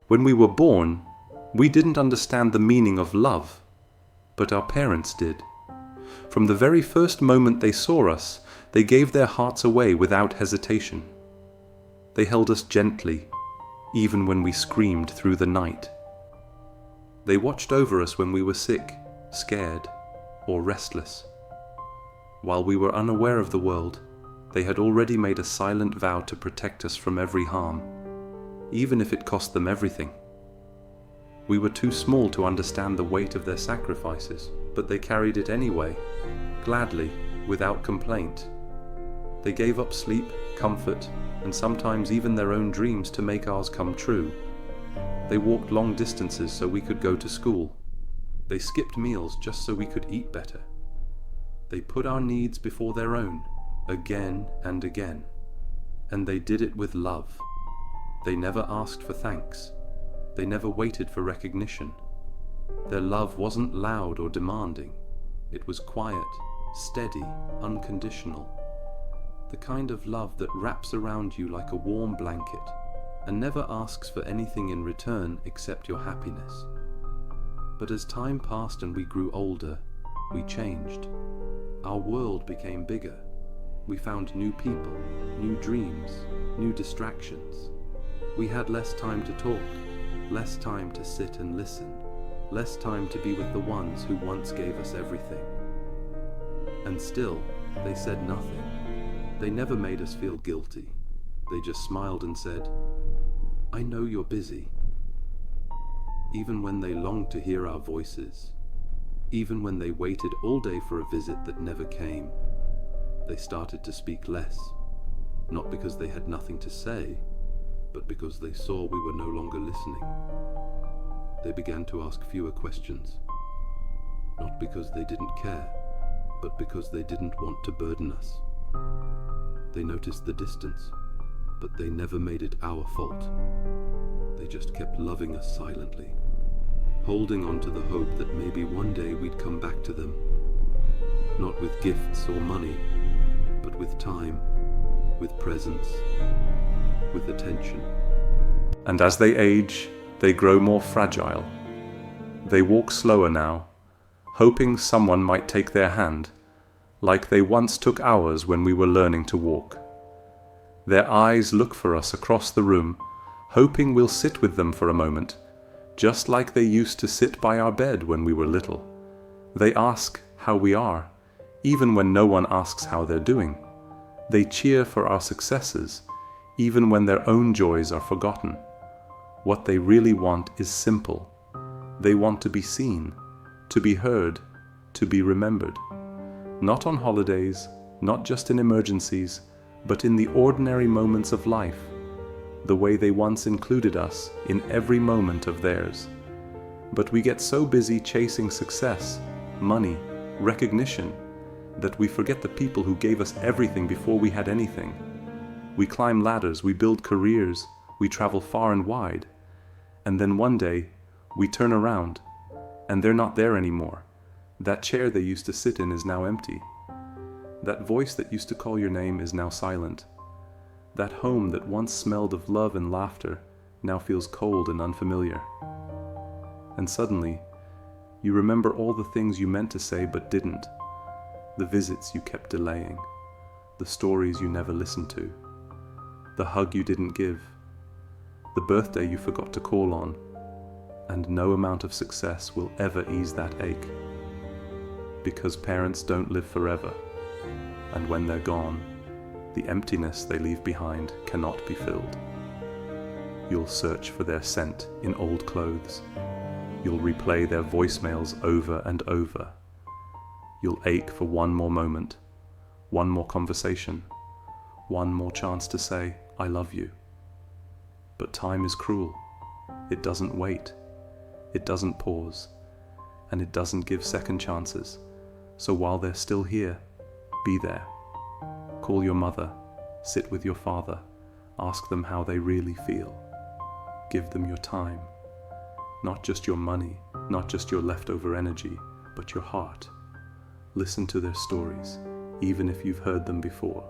When we were born, we didn't understand the meaning of love, but our parents did. From the very first moment they saw us, they gave their hearts away without hesitation. They held us gently, even when we screamed through the night. They watched over us when we were sick, scared, or restless. While we were unaware of the world, they had already made a silent vow to protect us from every harm, even if it cost them everything. We were too small to understand the weight of their sacrifices, but they carried it anyway, gladly, without complaint. They gave up sleep, comfort, and sometimes even their own dreams to make ours come true. They walked long distances so we could go to school. They skipped meals just so we could eat better. They put our needs before their own, again and again. And they did it with love. They never asked for thanks. They never waited for recognition. Their love wasn't loud or demanding. It was quiet, steady, unconditional. The kind of love that wraps around you like a warm blanket and never asks for anything in return except your happiness. But as time passed and we grew older, we changed. Our world became bigger. We found new people, new dreams, new distractions. We had less time to talk, less time to sit and listen, less time to be with the ones who once gave us everything. And still, they said nothing. They never made us feel guilty. They just smiled and said, "I know you're busy." Even when they longed to hear our voices, even when they waited all day for a visit that never came, they started to speak less, not because they had nothing to say, but because they saw we were no longer listening. They began to ask fewer questions, not because they didn't care, but because they didn't want to burden us. They noticed the distance, but they never made it our fault. They just kept loving us silently, holding on to the hope that maybe one day we'd come back to them, not with gifts or money, but with time, with presence, with attention. And as they age, they grow more fragile. They walk slower now, hoping someone might take their hand, like they once took ours when we were learning to walk. Their eyes look for us across the room, hoping we'll sit with them for a moment, just like they used to sit by our bed when we were little. They ask how we are, even when no one asks how they're doing. They cheer for our successes, even when their own joys are forgotten. What they really want is simple. They want to be seen, to be heard, to be remembered. Not on holidays, not just in emergencies, but in the ordinary moments of life, the way they once included us in every moment of theirs. But we get so busy chasing success, money, recognition, that we forget the people who gave us everything before we had anything. We climb ladders, we build careers, we travel far and wide, and then one day we turn around and they're not there anymore. That chair they used to sit in is now empty. That voice that used to call your name is now silent. That home that once smelled of love and laughter now feels cold and unfamiliar. And suddenly, you remember all the things you meant to say but didn't. The visits you kept delaying. The stories you never listened to. The hug you didn't give. The birthday you forgot to call on. And no amount of success will ever ease that ache. Because parents don't live forever. And when they're gone, the emptiness they leave behind cannot be filled. You'll search for their scent in old clothes. You'll replay their voicemails over and over. You'll ache for one more moment, one more conversation, one more chance to say, "I love you." But time is cruel. It doesn't wait. It doesn't pause. And it doesn't give second chances. So while they're still here, be there. Call your mother, sit with your father, ask them how they really feel. Give them your time. Not just your money, not just your leftover energy, but your heart. Listen to their stories, even if you've heard them before.